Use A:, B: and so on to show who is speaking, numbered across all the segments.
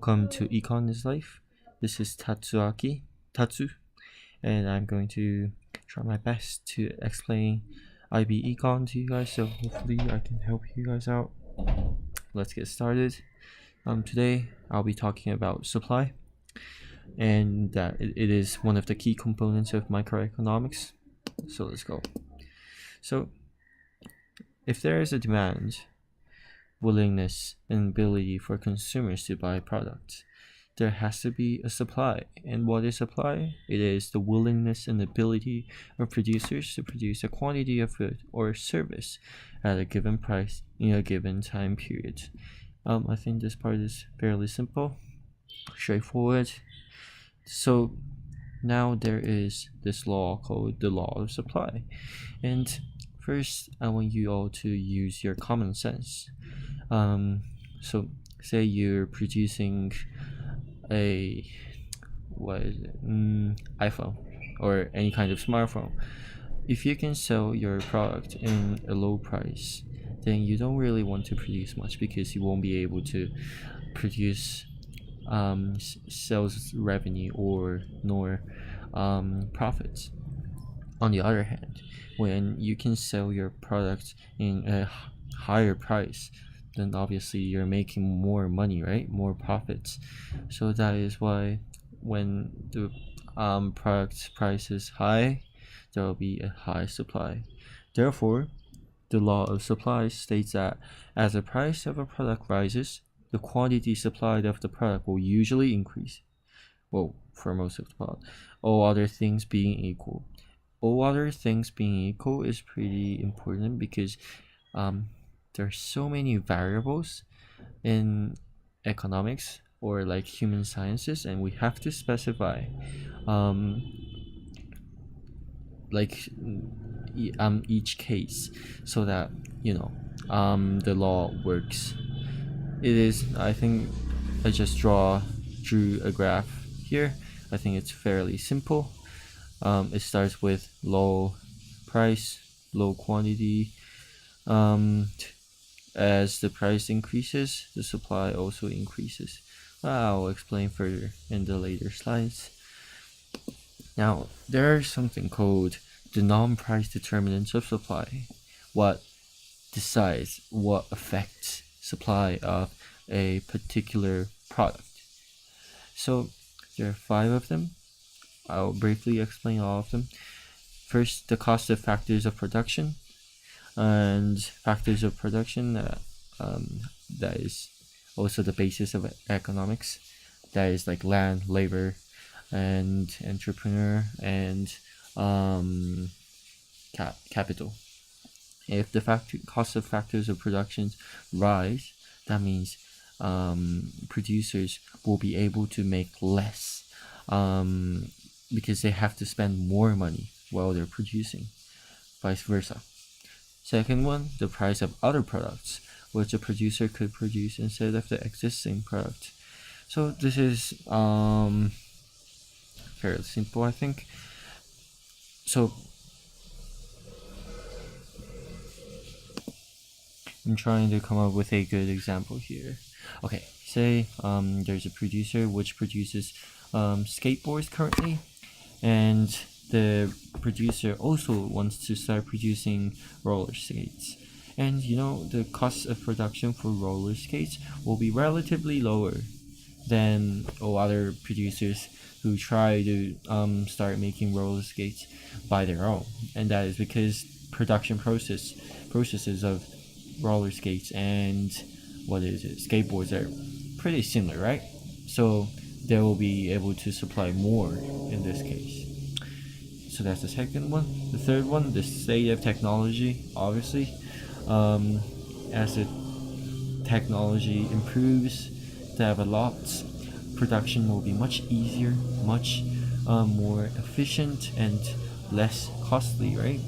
A: Welcome to Econ is Life. This is Tatsu, and I'm going to try my best to explain IB Econ to you guys, so hopefully I can help you guys out. Let's get started. Today I'll be talking about supply, and that it is one of the key components of microeconomics. So let's go. So if there is a demand, willingness, and ability for consumers to buy products, there has to be a supply. And what is supply? It is the willingness and ability of producers to produce a quantity of good or service at a given price in a given time period. I think this part is fairly simple, straightforward. So now there is this law called the law of supply. And first, I want you all to use your common sense. So say you're producing a iPhone or any kind of smartphone. If you can sell your product in a low price, then you don't really want to produce much because you won't be able to produce sales revenue nor profits. On the other hand, when you can sell your product in a higher price, then obviously you're making more money, right? More profits. So that is why when the product price is high, there will be a high supply. Therefore, the law of supply states that as the price of a product rises, the quantity supplied of the product will usually increase. Well, for most of the product, all other things being equal. All other things being equal is pretty important because there are so many variables in economics or like human sciences, and we have to specify each case so that the law works. It is, I think, I just drew a graph here. I think it's fairly simple. It starts with low price, low quantity. As the price increases, the supply also increases. I'll explain further in the later slides. Now, there is something called the non-price determinants of supply. What decides what affects supply of a particular product? So there are 5 of them. I'll briefly explain all of them. First, the cost of factors of production. And factors of production, that is also the basis of economics. That is like land, labor, and entrepreneur, and capital. If the cost of factors of production rise, that means producers will be able to make less because they have to spend more money while they're producing, vice versa. Second one, the price of other products, which a producer could produce instead of the existing product. So this is fairly simple, I think. So I'm trying to come up with a good example here. Okay, say there's a producer which produces skateboards currently, and the producer also wants to start producing roller skates. And the cost of production for roller skates will be relatively lower than other producers who try to start making roller skates by their own. And that is because production processes of roller skates and skateboards are pretty similar, right? So they will be able to supply more in this case. So that's the second one. The third one, the state of technology. Obviously, as the technology improves, develops, production will be much easier, much more efficient, and less costly, right?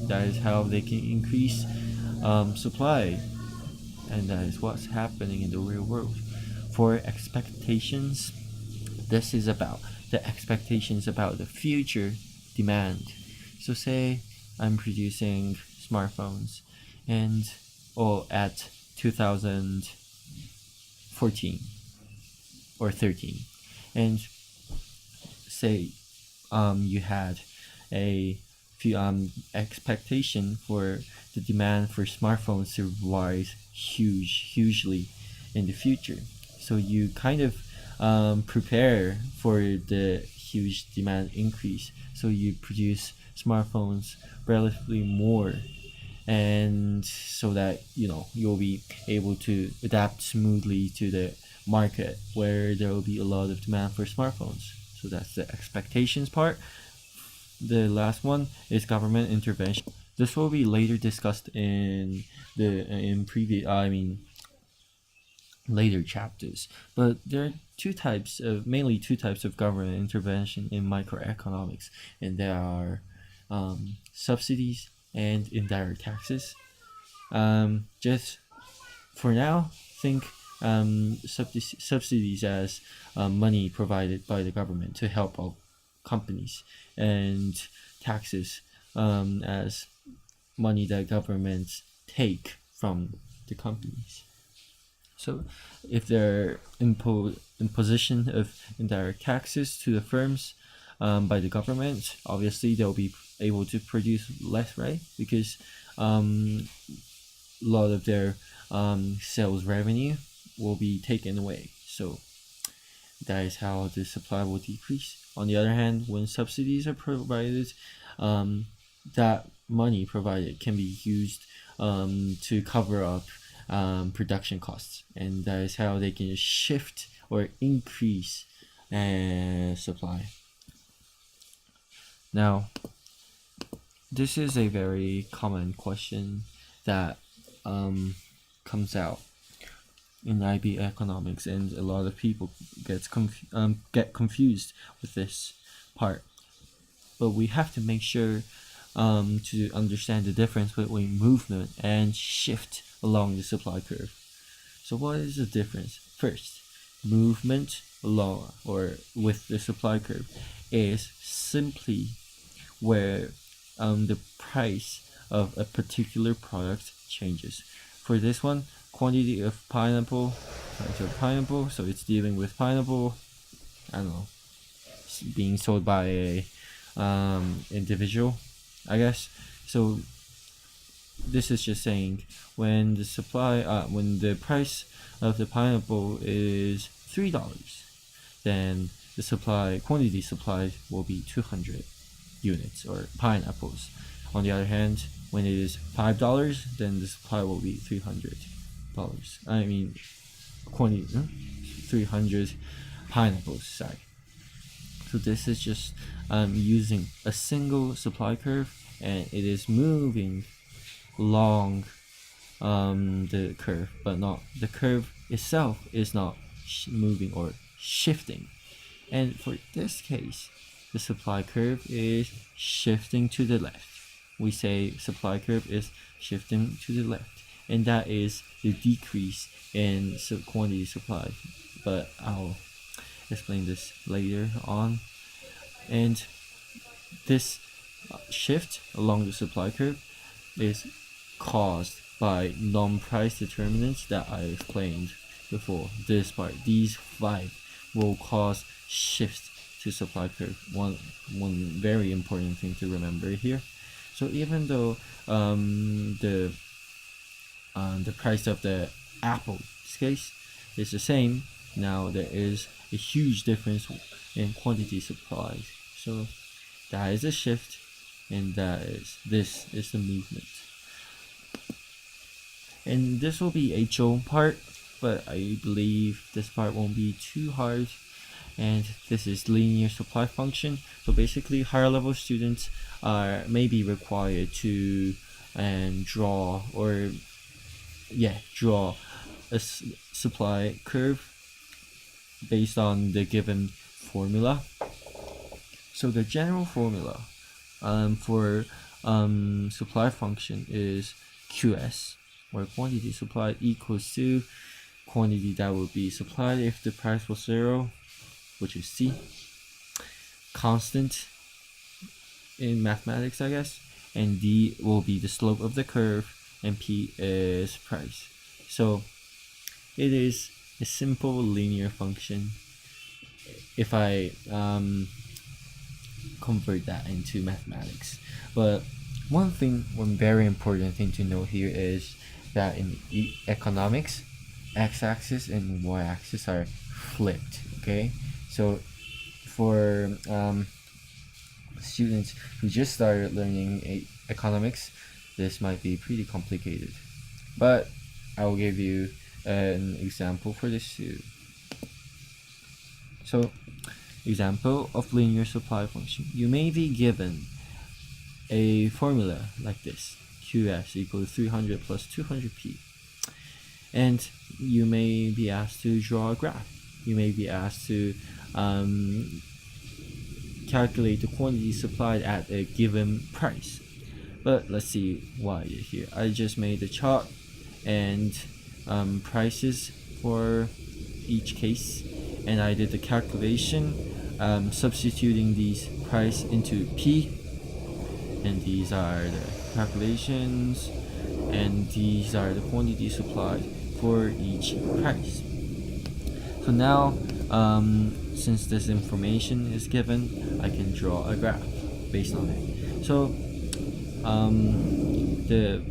A: That is how they can increase supply, and that is what's happening in the real world. For expectations, this is about the expectations about the future demand. So say I'm producing smartphones at 2014, or 13. And say you had a few expectation for the demand for smartphones to rise hugely in the future. So you kind of prepare for the huge demand increase. So you produce smartphones relatively more, and so that you'll be able to adapt smoothly to the market where there will be a lot of demand for smartphones. So that's the expectations part. The last one is government intervention. This will be later discussed in later chapters. But there are mainly two types of government intervention in microeconomics, and there are subsidies and indirect taxes. Just for now, think subsidies as money provided by the government to help out companies, and taxes as money that governments take from the companies. So if there are imposition of indirect taxes to the firms by the government, obviously they'll be able to produce less, right? Because a lot of their sales revenue will be taken away. So that is how the supply will decrease. On the other hand, when subsidies are provided, that money provided can be used to cover up production costs, and that is how they can shift or increase supply. Now, this is a very common question that comes out in IB economics, and a lot of people get confused with this part. But we have to make sure to understand the difference between movement and shift along the supply curve. So what is the difference? First, movement along or with the supply curve is simply where the price of a particular product changes. For this one, quantity of pineapple, so it's dealing with pineapple, I don't know, being sold by a individual, I guess. So this is just saying when the price of the pineapple is $3, then the quantity supplied will be 200 units or pineapples. On the other hand, when it is $5, then the supply will be $300. 300 pineapples. Sorry. So this is just using a single supply curve, and it is moving along the curve, but not the curve itself is not moving or shifting. And for this case, the supply curve is shifting to the left. We say supply curve is shifting to the left, and that is the decrease in quantity supplied. But I'll explain this later on. And this shift along the supply curve is caused by non-price determinants that I explained before. These 5 will cause shifts to supply curve. One very important thing to remember here. So even though the price of the apple, in this case, is the same, now there is a huge difference in quantity supplied. So that is a shift, and this is the movement. And this will be a HO part, but I believe this part won't be too hard. And this is linear supply function. So basically, higher level students may be required to draw a supply curve based on the given formula. So the general formula for supply function is QS, where quantity supplied equals to quantity that would be supplied if the price was 0, which is C, constant in mathematics, I guess, and D will be the slope of the curve, and P is price. So it is a simple linear function, if I convert that into mathematics. But one very important thing to know here is that in economics, x-axis and y-axis are flipped. Okay, so for students who just started learning economics, this might be pretty complicated, but I will give you an example for this too. So, example of linear supply function. You may be given a formula like this: Qs equals 300 plus 200p, and you may be asked to draw a graph. You may be asked to calculate the quantity supplied at a given price. But let's see why here. I just made a chart and prices for each case, and I did the calculation, substituting these price into p, and these are the calculations, and these are the quantity supplied for each price. So now, since this information is given, I can draw a graph based on it. So the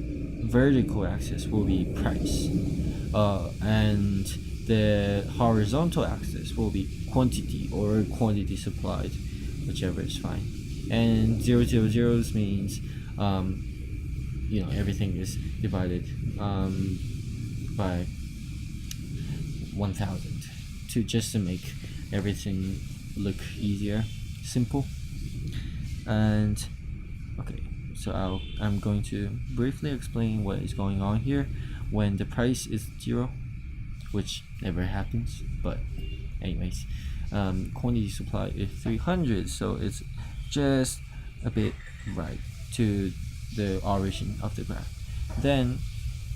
A: vertical axis will be price, and the horizontal axis will be quantity or quantity supplied, whichever is fine. And 0, 0, 0s means everything is divided by 1000 to make everything look easier, simple. And okay, so I'm going to briefly explain what is going on here when the price is 0, which never happens, but anyways, quantity supply is 300, so it's just a bit right to the origin of the graph. Then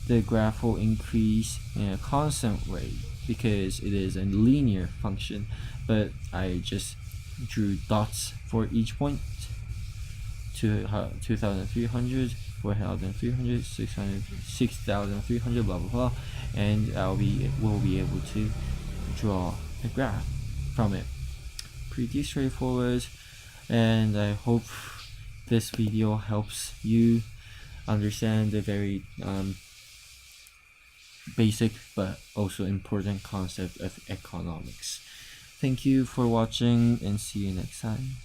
A: the graph will increase in a constant rate because it is a linear function, but I just drew dots for each point: 2,300, 4,300, 600, 6,300, blah blah blah, and we'll be able to draw a graph from it. Pretty straightforward, and I hope this video helps you understand the very basic but also important concept of economics. Thank you for watching, and see you next time.